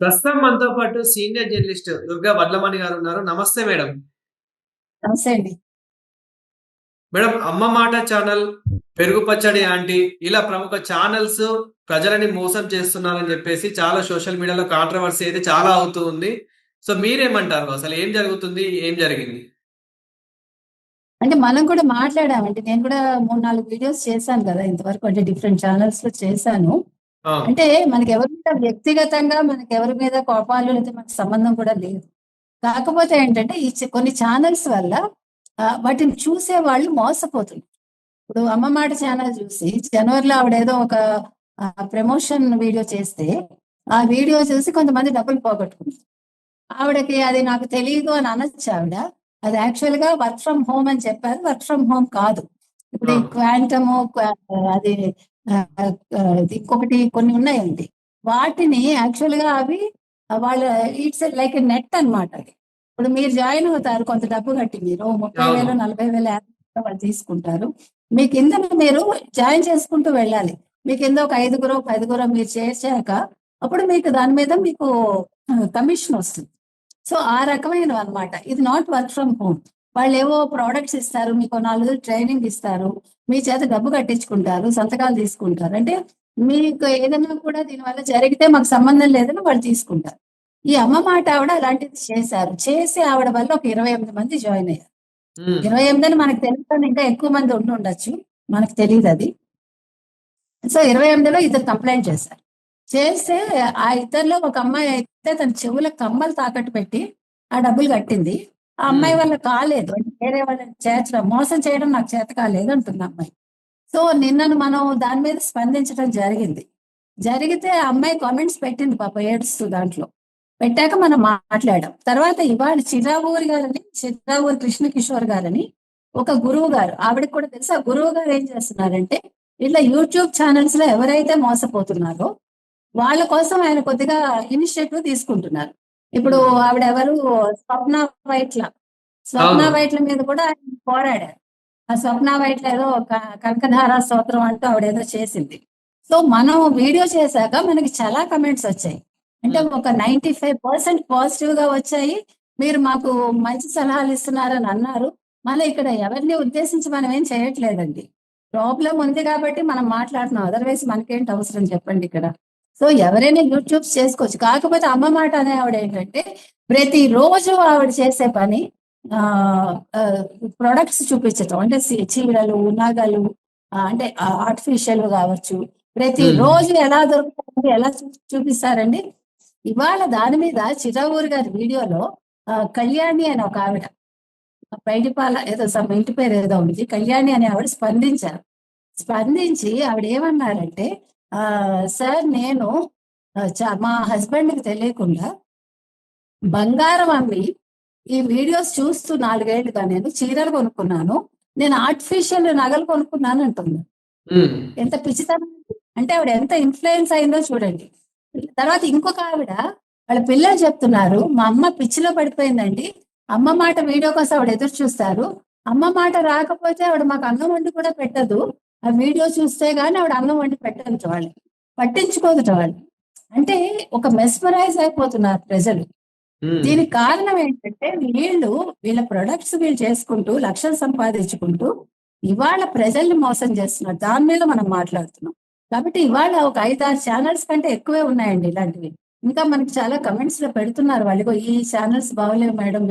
ప్రస్తుతం మనతో పాటు సీనియర్ జర్నలిస్ట్ దుర్గా వడ్లమణి గారు ఉన్నారు. నమస్తే మేడం. నమస్తే అండి. మేడం అమ్మ మాట ఛానల్, పెరుగు పచ్చడి ఆంటీ ఇలా ప్రముఖ ఛానల్స్ ప్రజలని మోసం చేస్తున్నారని చెప్పేసి చాలా సోషల్ మీడియాలో కాంట్రోవర్సీ అయితే చాలా అవుతూ ఉంది. సో మీరేమంటారు? అసలు ఏం జరుగుతుంది? ఏం జరిగింది? అంటే మనం కూడా మాట్లాడామండి. నేను కూడా 3, 4 వీడియోస్ చేశాను కదా! ఇంతవరకు అంటే డిఫరెంట్ ఛానల్స్‌లో చేశాను. ఆ! అంటే మనకెవరి మీద వ్యక్తిగతంగా మనకెవరి మీద కోపాలు లేతే మనకు సంబంధం కూడా లేదు. కాకపోతే ఏంటంటే ఈ కొన్ని ఛానల్స్ వల్ల వాటిని చూసే వాళ్ళు మోసపోతున్నారు. ఇప్పుడు అమ్మ మాట ఛానల్ చూసి జనవరిలో ఆవిడేదో ఒక ప్రమోషన్ వీడియో చేస్తే, ఆ వీడియో చూసి కొంతమంది డబ్బులు పోగొట్టుకున్నారు. ఆవిడకి అది నాకు తెలీదు అని అనొచ్చు ఆవిడ. అది యాక్చువల్‌గా వర్క్ ఫ్రమ్ హోమ్ అని చెప్పారు. వర్క్ ఫ్రమ్ హోమ్ కాదు. ఇప్పుడు ఆ! ఈ క్వాంటము అది ఇది ఇంకొకటి కొన్ని ఉన్నాయండి. వాటిని యాక్చువల్‌గా అవి వాళ్ళ ఇట్స్ లైక్ ఎ నెట్ అన్నమాట అది. ఇప్పుడు మీరు జాయిన్ అవుతారు. కొంత డబ్బు కట్టి మీరు 30,000, అవును. 40,000 వాళ్ళు తీసుకుంటారు. మీ కిందన మీరు జాయిన్ చేసుకుంటూ వెళ్ళాలి. మీ కింద ఒక ఐదుగురో, పదుగురో మీరు చేర్చాక అప్పుడు మీకు దాని మీద మీకు కమిషన్ వస్తుంది. సో, ఆ రకమైనవన్నమాట. ఇది నాట్ వర్క్ ఫ్రమ్ హోమ్. వాళ్ళేవో ప్రొడక్ట్స్ ఇస్తారు. మీకో 4 రోజులు ట్రైనింగ్ ఇస్తారు. మీ చేత డబ్బు కట్టించుకుంటారు. సంతకాలు తీసుకుంటారు. అంటే మీకు ఏదన్నా కూడా దీనివల్ల జరిగితే మాకు సంబంధం లేదని వాళ్ళు తీసుకుంటారు. ఈ అమ్మ మాట ఆవిడ అలాంటిది చేశారు. చేసి ఆవిడ వల్ల ఒక 28 మంది జాయిన్ అయ్యారు. హ్మ్. 28 అని మనకు తెలుస్తోంది. ఇంకా ఎక్కువ మంది ఉండుండొచ్చు. మనకు తెలీదది. సో, 28లో ఇద్దరు కంప్లెయింట్ చేశారు. చేస్తే ఆ ఇద్దరిలో ఒక అమ్మాయి అయితే తన చెవులకు కమ్మలు తాకట్టు పెట్టి ఆ డబ్బులు కట్టింది. ఆ హ్మ్. అమ్మాయి వల్ల కాలేదు. అంటే వేరే వాళ్ళని చేర్చడం, మోసం చేయడం నాకు చేత కాలేదు అంటుంది ఆ అమ్మాయి. సో, నిన్నను మనం దాని మీద స్పందించడం జరిగింది. జరిగితే ఆ అమ్మాయి కామెంట్స్ పెట్టింది పాపం ఏడుస్తూ దాంట్లో. పెట్టాక మనం మాట్లాడాం. తర్వాత ఇవాళ చిర్రావూరి కృష్ణ కిషోర్ గారని ఒక గురువు గారు. ఆవిడకి కూడా తెలుసు. ఆ గురువు గారు ఏం చేస్తున్నారంటే, ఇట్లా యూట్యూబ్ ఛానల్స్‌లో ఎవరైతే మోసపోతున్నారో వాళ్ళ కోసం ఆయన కొద్దిగా ఇనిషియేటివ్ తీసుకుంటున్నారు. ఇప్పుడు హ్మ్. ఆవిడెవరు స్వప్న వైట్ల. స్వప్న అవును. వైట్ల మీద కూడా ఆయన పోరాడారు. ఆ స్వప్న వైట్ల ఏదో కనకధార స్తోత్రం అంటూ ఆవిడేదో చేసింది. సో, మనం వీడియో చేశాక మనకి చాలా కమెంట్స్ వచ్చాయి. అంటే హ్మ్. ఒక 95% పాజిటివ్‌గా వచ్చాయి. మీరు మాకు మంచి సలహాలు ఇస్తున్నారని అన్నారు. మళ్ళీ ఇక్కడ ఎవరిని ఉద్దేశించి మనం ఏం చేయట్లేదండి. ప్రాబ్లమ్ ఉంది కాబట్టి మనం మాట్లాడుతున్నాం. అదర్‌వైస్ మనకేంటి అవసరం చెప్పండి ఇక్కడ. సో, ఎవరైనా యూట్యూబ్స్ చేసుకోవచ్చు. కాకపోతే అమ్మ మాట అనే ఆవిడేంటంటే, ప్రతిరోజు ఆవిడ చేసే పని ఆహ్, ఆహ్, ప్రొడక్ట్స్ చూపించటం. అంటే చీరలు, నగలు అంటే ఆర్టిఫిషియల్‌వి గావచ్చు. హ్మ్. ప్రతిరోజు ఎలా దొరుకుతాయండి? ఎలా చూపిస్తారండి? ఇవాళ దాని మీద చిరావూరి గారి వీడియోలో కళ్యాణి అని ఒక ఆవిడ పైడిపాల ఏదో ఇంటి పేరేదో ఉంది. కళ్యాణి అనే ఆవిడ స్పందించారు. స్పందించి ఆవిడేమన్నారంటే, సార్ నేను మా హస్బెండ్‌కి తెలియకుండా బంగారం అమ్మి, ఈ వీడియోస్ చూస్తూ 4 ఏళ్లుగా నేను చీరలు కొనుక్కున్నాను. నేను ఆర్టిఫిషియల్ నగలు కొనుక్కున్నాను అంటుంది. హ్మ్. ఎంత పిచ్చితనం ఇది. అంటే ఆవిడ ఎంత ఇన్‌ఫ్లూయెన్స్ అయిందో చూడండి. తర్వాత ఇంకొక ఆవిడ వాళ్ళ పిల్లలు చెప్తున్నారు. మా అమ్మ పిచ్చిలో పడిపోయిందండి. అమ్మ మాట వీడియో కోసం ఆవిడ ఎదురు చూస్తారు. అమ్మ మాట రాకపోతే ఆవిడ మాకు అన్నం వండి కూడా పెట్టదు. ఆ వీడియో చూస్తే గాని ఆవిడ అన్నం వండి పెట్టదట వాళ్ళకి. పట్టించుకోదట వాళ్ళు. అంటే ఒక మెస్మరైజ్ అయిపోతున్నారు ప్రజలు. హ్మ్. దీనికి కారణం ఏంటంటే వీళ్ళ ప్రొడక్ట్స్ వీళ్ళు చేసుకుంటూ లక్షలు సంపాదించుకుంటూ ఇవాళ ప్రజల్ని మోసం చేస్తున్నారు. దాని మీద మనం మాట్లాడుతున్నాం. కాబట్టి ఇవాళ ఒక 5, 6 ఛానల్స్ కంటే ఎక్కువే ఉన్నాయండి ఇలాంటివి. ఇంకా మనకి చాలా కమెంట్స్‌లో పెడుతున్నారు వాళ్ళు. ఇగో ఈ ఛానల్స్ బాగోలేవు మేడం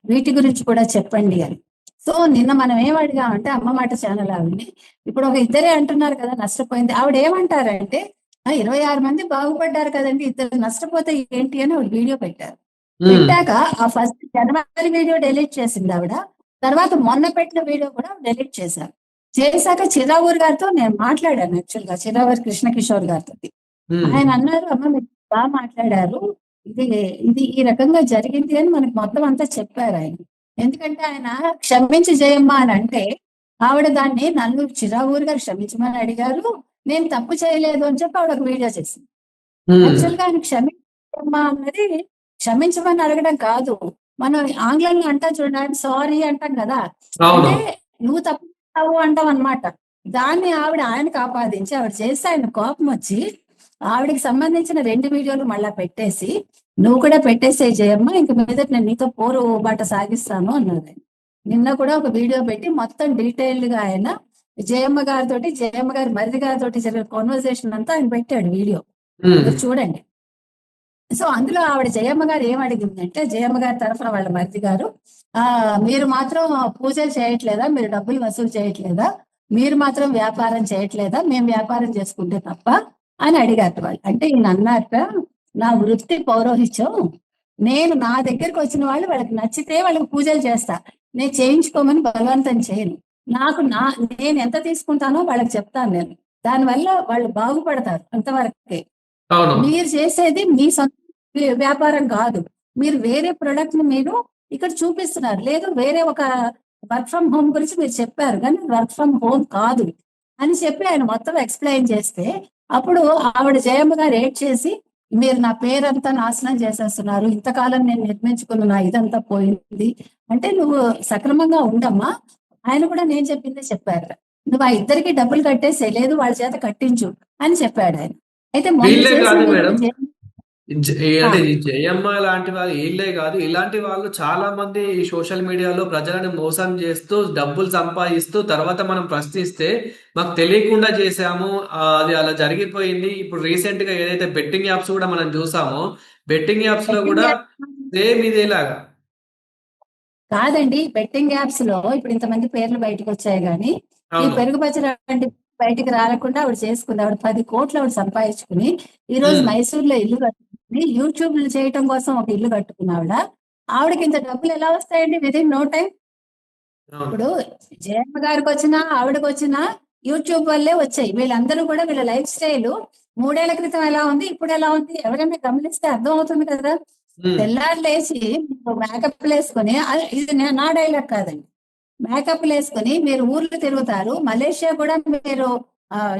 వీటి గురించి కూడా చెప్పండి అని. సో, నిన్న మనం ఏం అడిగామంటే అమ్మ మాట ఛానల్ ఆవిడని. ఇప్పుడు ఒక ఇద్దరే అంటున్నారు కదా! నష్టపోయింది. ఆవిడేమంటారంటే 26 మంది బాగుపడ్డారు కదండీ! ఇద్దరు నష్టపోతే ఏంటి అని ఆవిడ వీడియో పెట్టారు. హ్మ్. పెట్టాక ఆ ఫస్ట్ జనవరి వీడియో డిలీట్ చేసిందావిడ. తర్వాత మొన్న పెట్టిన వీడియో కూడా డిలీట్ చేశారు. చేశాక చిరావూరి గారితో నేను మాట్లాడాను యాక్చువల్‌గా. చిరావూరి కృష్ణ కిషోర్ గారితోటి. హ్మ్. ఆయనన్నారు, "అమ్మ మీరు మాట్లాడారు. ఇది ఇది ఈ రకంగా జరిగింది" అని మనకు మొత్తం అంతా చెప్పారాయన. ఎందుకంటే ఆయన క్షమించి జయమ్మ అనంటే, ఆవిడ దాన్ని నన్ను చిరావూరి గారు క్షమించమని అడిగారు. నేను తప్పు చేయలేదు అని చెప్పి ఆవిడ ఒక వీడియో చేసింది. హ్మ్. యాక్చువల్‌గా ఆయన క్షమించమ్మా అన్నది క్షమించమని అడగడం కాదు. మనం ఆంగ్లంలో అంటాం చూడండి సారీ అంటాం గదా! అవును. అంటే నువ్వు తప్పు చేసావు అంటామనమాట. దాన్ని ఆవిడ ఆయనకు ఆపాదించి ఆవిడ చేస్తే ఆయనకు కోపమొచ్చి ఆవిడకి సంబంధించిన 2 వీడియోలు మళ్ళా పెట్టేసి, నువ్వు కూడా పెట్టేసేయ్ జయమ్మ, ఇంక మీదట నేను నీతో పోరు బాట సాగిస్తాను అన్నారు ఆయన. నిన్న కూడా ఒక వీడియో పెట్టి మొత్తం డీటెయిల్డ్ గా ఆయన జయమ్మ గారి మరిది గారితోటి జరిగిన కాన్వర్సేషన్ అంతా ఆయన పెట్టాడు వీడియో. ఉమ్, మీరు చూడండి. సో అందులో ఆవిడ జయమ్మ గారు ఏం అడిగిందంటే, జయమ్మ గారి తరఫున వాళ్ళ మరిది గారు, మీరు మాత్రం పూజలు చేయట్లేదా, మీరు డబ్బులు వసూలు చేయట్లేదా, మీరు మాత్రం వ్యాపారం చేయట్లేదా, మేము వ్యాపారం చేసుకుంటే తప్ప అని అడిగారు వాళ్ళు. అంటే ఈయన అన్నట్ట, నా వృత్తి పౌరోహిత్యం, నేను నా దగ్గరికి వచ్చిన వాళ్ళు వాళ్ళకి నచ్చితే వాళ్ళకి పూజలు చేస్తా, నేను చేయించుకోమని బలవంతం చేయను. నేను ఎంత తీసుకుంటానో వాళ్ళకి చెప్తాను నేను, దానివల్ల వాళ్ళు బాగుపడతారు అంతవరకే. అవును. మీరు చేసేది మీ సొంత వ్యాపారం కాదు, మీరు వేరే ప్రొడక్ట్ ని మీరు ఇక్కడ చూపిస్తున్నారు. లేదు, వేరే ఒక వర్క్ ఫ్రమ్ హోమ్ గురించి మీరు చెప్పారు, కానీ వర్క్ ఫ్రమ్ హోమ్ కాదు అని చెప్పి ఆయన మొత్తం ఎక్స్ప్లెయిన్ చేస్తే, అప్పుడు ఆవిడ జయమ్మ గారు ఏడ్ చేసి, మీరు నా పేరంతా నాశనం చేసేస్తున్నారు, ఇంతకాలం నేను నిర్మించుకున్న నా ఇదంతా పోయింది అంటే, నువ్వు సక్రమంగా ఉండమ్మా, ఆయన కూడా నేను చెప్పిందే చెప్పారు, నువ్వు ఆ ఇద్దరికి డబ్బులు కట్టేసే, లేదు వాళ్ళ చేత కట్టించు అని చెప్పాడు ఆయన. అయితే మొన్న వీళ్ళే చేసిన కాదు వీడియో మేడం, ఆ, అంటే ఈ జయమ్మ లాంటి వాళ్ళు వీళ్ళే కాదు, ఇలాంటి వాళ్ళు చాలా మంది ఈ సోషల్ మీడియాలో ప్రజలను మోసం చేస్తూ డబ్బులు సంపాదిస్తూ తర్వాత మనం ప్రశ్నిస్తే మాకు తెలియకుండా చేశాము, అది అలా జరిగిపోయింది. ఇప్పుడు రీసెంట్ గా ఏదైతే బెట్టింగ్ యాప్స్ కూడా మనం చూసామో, బెట్టింగ్ యాప్స్ లో బెట్టింగ్ కూడా యాప్స్ సేమ్ ఇదేలాగా. కాదండి, బెట్టింగ్ యాప్స్ లో ఇప్పుడు ఇంతమంది పేర్లు బయటకు వచ్చాయి, కానీ ఈ అవును. పెరుగు పచ్చడి బయటికి రాకుండా ఆవిడ చేసుకుంది. ఆవిడ 10 కోట్లు ఆవిడ సంపాదించుకుని ఈ రోజు ఉమ్, మైసూర్లో ఇల్లు కట్టుకుని యూట్యూబ్ చేయటం కోసం ఒక ఇల్లు కట్టుకున్న ఆవిడకి ఇంత డబ్బులు ఎలా వస్తాయండి విదిన్ నో టైం? అవును. ఇప్పుడు జయమ్మ గారికి వచ్చినా ఆవిడకి వచ్చినా యూట్యూబ్ వల్లే వచ్చాయి. వీళ్ళందరూ కూడా వీళ్ళ లైఫ్ స్టైల్ 3 ఏళ్ల క్రితం ఎలా ఉంది, ఇప్పుడు ఎలా ఉంది, ఎవరైనా గమనిస్తే అర్థం అవుతుంది కదా. ఉమ్, తెల్లారు లేచి మేకప్ వేసుకొని, ఇది నా డైలాగ్ కాదండి, మేకప్ వేసుకొని మీరు ఊర్లు తిరుగుతారు, మలేషియా కూడా మీరు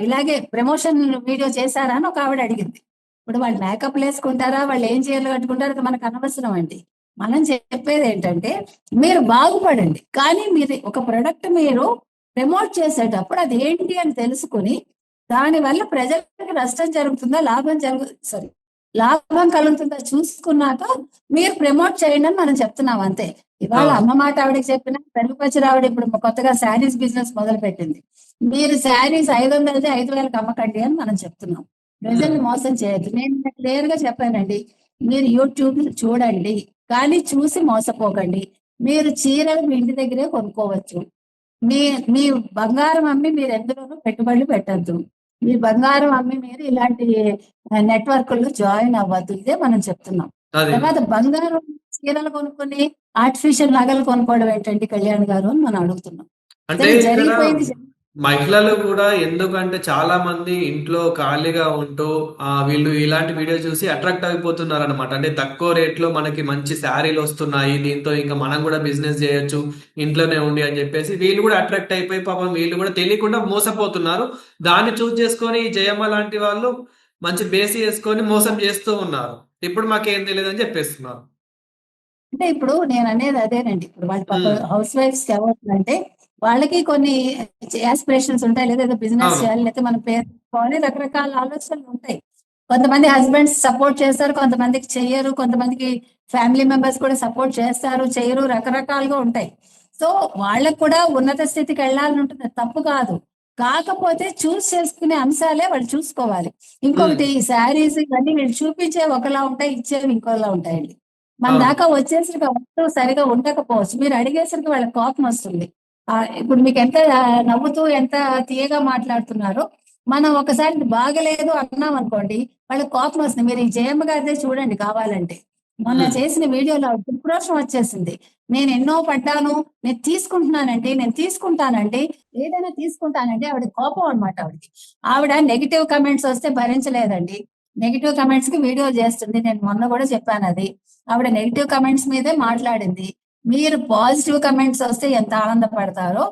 ఇలాగే ప్రమోషన్ వీడియో చేశారా అని ఒక ఆవిడ అడిగింది. ఇప్పుడు వాళ్ళు మేకప్ వేసుకుంటారా, వాళ్ళు ఏం చీరలు కట్టుకుంటారో అది మనకు అనవసరం అండి. మనం చెప్పేది ఏంటంటే, మీరు బాగుపడండి, కానీ మీరు ఒక ప్రొడక్ట్ మీరు ప్రమోట్ చేసేటప్పుడు అది ఏంటి అని తెలుసుకుని, దానివల్ల ప్రజలకు నష్టం జరుగుతుందా లాభం కలుగుతుందా చూసుకున్నాక మీరు ప్రమోట్ చేయండి అని మనం చెప్తున్నాం అంతే. ఇవాళ అవును. అమ్మ మాట ఆవిడకి చెప్పిన, పెరుగు పచ్చడి ఆవిడ ఇప్పుడు కొత్తగా శారీస్ బిజినెస్ మొదలు పెట్టింది. మీరు శారీస్ 500 5,000కి అమ్మకండి అని మనం చెప్తున్నాం. ఉమ్, ప్రజల్ని మోసం చేయొద్దు. నేను క్లియర్ గా చెప్పానండి, మీరు యూట్యూబ్ చూడండి, కానీ చూసి మోసపోకండి. మీరు చీరలు మీ ఇంటి దగ్గరే కొనుక్కోవచ్చు. మీ మీ బంగారం అమ్మి మీరు ఎందులోనూ పెట్టుబడులు పెట్టద్దు. మీ బంగారం అమ్మి మీరు ఇలాంటి నెట్వర్క్లో జాయిన్ అవ్వద్దు. ఇదే మనం చెప్తున్నాం. అది తర్వాత బంగారం చీరలు కొనుక్కొని ఆర్టిఫిషియల్ నగలు కొనుక్కోవడం ఏంటండి కళ్యాణ్ గారు అని మనం అడుగుతున్నాం. అంటే సరే, ఇక్కడ జరిగిపోయింది. మహిళలు కూడా ఎందుకంటే చాలా మంది ఇంట్లో ఖాళీగా ఉంటూ వీళ్ళు ఇలాంటి వీడియో చూసి అట్రాక్ట్ అయిపోతున్నారు అనమాట. అంటే తక్కువ రేట్లో మనకి మంచి శారీలు వస్తున్నాయి, దీంతో ఇంకా మనం కూడా బిజినెస్ చేయొచ్చు ఇంట్లోనే ఉండి అని చెప్పేసి వీళ్ళు కూడా అట్రాక్ట్ అయిపోయి పాపం వీళ్ళు కూడా తెలియకుండా మోసపోతున్నారు. దాన్ని చూస్ చేసుకొని ఈ జయమ్మ లాంటి వాళ్ళు మంచి బేసి వేసుకొని మోసం చేస్తూ ఉన్నారు. ఇప్పుడు మాకేం తెలియదు అని చెప్పేస్తున్నారు. అంటే ఇప్పుడు నేను అనేది అదేనండి, ఇప్పుడు వాళ్ళ పాప ఉమ్, హౌస్ వైఫ్స్ ఏమవుతుందంటే, వాళ్ళకి కొన్ని ఆస్పిరేషన్స్ ఉంటాయి, లేదా ఏదో బిజినెస్ అవును. చేయాలి, లేకపోతే మన పేరు పెట్టుకోవాలి, రకరకాల ఆలోచనలు ఉంటాయి. కొంతమంది హస్బెండ్స్ సపోర్ట్ చేస్తారు, కొంతమందికి చెయ్యరు, కొంతమందికి ఫ్యామిలీ మెంబర్స్ కూడా సపోర్ట్ చేస్తారు, చెయ్యరు, రకరకాలుగా ఉంటాయి. సో వాళ్ళకు కూడా ఉన్నత స్థితికి వెళ్ళాలని ఉంటుంది, తప్పు కాదు. కాకపోతే చూస్ చేసుకునే అంశాలే వాళ్ళు చూసుకోవాలి. ఉమ్, ఇంకొకటి, ఈ శారీస్ ఇవన్నీ వీళ్ళు చూపించేవి ఒకలా ఉంటాయి, ఇచ్చేవి ఇంకోలా ఉంటాయండి. మన అవును. దాకా వచ్చేసరికి ఆ వస్తువు సరిగా ఉండకపోవచ్చు, మీరు అడిగేసరికి వాళ్ళకి కోపం వస్తుంది. ఇప్పుడు మీకు ఎంత నవ్వుతూ ఎంత తీయగా మాట్లాడుతున్నారో, మనం ఒకసారి ఇది బాగలేదు అన్నాం అనుకోండి, వాళ్ళకి కోపం వస్తుంది. మీరు ఈ జయమ్మ గారిదే చూడండి కావాలంటే, మొన్న ఉమ్, చేసిన వీడియోలో ఉక్రోషం వచ్చేసింది. నేను ఎన్నో పడ్డాను, నేను తీసుకుంటానండి, ఏదైనా తీసుకుంటానండి. ఆవిడ కోపం అనమాట ఆవిడకి. ఆవిడ నెగిటివ్ కమెంట్స్ వస్తే భరించలేదండి, నెగిటివ్ కమెంట్స్ కి వీడియో చేస్తుంది. నేను మొన్న కూడా చెప్పాను అది. ఆవిడ నెగిటివ్ కమెంట్స్ మీదే మాట్లాడింది. మీరు పాజిటివ్ కమెంట్స్ వస్తే ఎంత ఆనందపడతారో,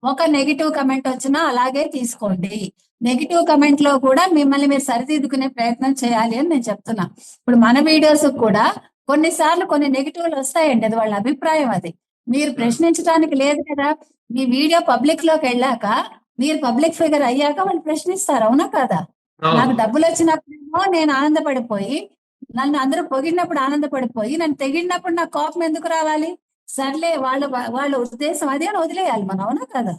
ఒక నెగిటివ్ కమెంట్ వచ్చినా అలాగే తీసుకోండి. నెగిటివ్ కమెంట్ లో కూడా మిమ్మల్ని మీరు సరిదిద్దుకునే ప్రయత్నం చేయాలి అని నేను చెప్తున్నా. ఇప్పుడు మన వీడియోస్ కూడా కొన్నిసార్లు కొన్ని నెగిటివ్లు వస్తాయండి, అది వాళ్ళ అభిప్రాయం. అది మీరు ఉమ్. ప్రశ్నించడానికి లేదు కదా. మీ వీడియో పబ్లిక్ లోకి వెళ్ళాక, మీరు పబ్లిక్ ఫిగర్ అయ్యాక వాళ్ళు ప్రశ్నిస్తారు, అవునా కదా. నాకు అవును. డబ్బులు వచ్చినప్పుడేమో నేను ఆనందపడిపోయి, నన్ను అందరూ పొగిడినప్పుడు ఆనందపడిపోయి, నన్ను తెగిడినప్పుడు నాకు కోపం ఎందుకు రావాలి? సర్లే వాళ్ళ ఉద్దేశం అదే అని వదిలేయాలి మనం. అవునా కదా?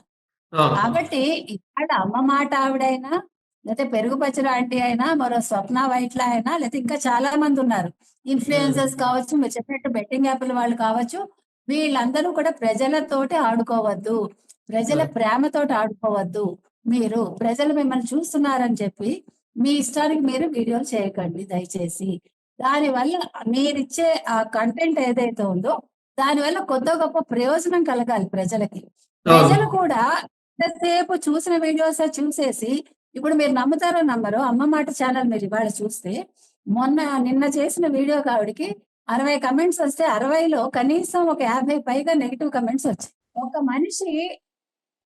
అవును. కాబట్టి ఇక్కడ అమ్మ మాట ఆవిడైనా, లేతే పెరుగు పచ్చడి ఆంటీ అయినా, మరో స్వప్న వైట్ల అయినా, లేతే ఇంకా చాలా మంది ఉన్నారు. హ్మ్. ఇన్‌ఫ్లుయెన్సర్స్ కావచ్చు, మీరు చెప్పినట్టు బెట్టింగ్ యాప్‌ల వాళ్ళు కావచ్చు. వీళ్ళందరూ కూడా ప్రజలతోటి ఆడుకోవద్దు. ప్రజల హ్మ్. ప్రేమతోటి ఆడుకోవద్దు. మీరు ప్రజలు మిమ్మల్ని చూస్తున్నారని చెప్పి, మీ ఇష్టానికి మీరు వీడియోలు చేయకండి దయచేసి. దానివల్ల మీరిచ్చే ఆ కంటెంట్ ఏదైతే ఉందో, దానివల్ల కొద్దో గొప్ప ప్రయోజనం కలగాలి ప్రజలకి. ప్రజలు అవును. కూడా ఎంతసేపు చూసిన వీడియోసే చూసేసి, ఇప్పుడు మీరు నమ్ముతారో నమ్మరో, అమ్మ మాట ఛానల్ మీరు ఇవాళ చూస్తే, నిన్న చేసిన వీడియోకి ఆవిడకి 60 కమెంట్స్ వస్తే 60లో కనీసం ఒక 50 పైగా నెగెటివ్ కమెంట్స్ వచ్చాయి. ఒక మనిషి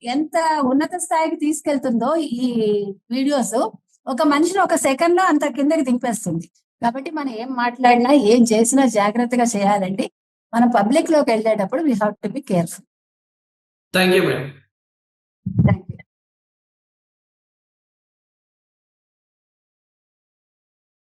ఎంత ఉన్నత స్థాయికి తీసుకెళ్తుందో ఈ వీడియోస్, ఒక మనిషిని ఒక సెకండ్‌లో అంత కిందకి దింపేస్తుంది. కాబట్టి మనం ఏం మాట్లాడినా, ఏం చేసినా జాగ్రత్తగా చేయాలండి. మనం పబ్లిక్‌లోకెళ్ళేటప్పుడు we have to be careful. Thank you madam. Thank you.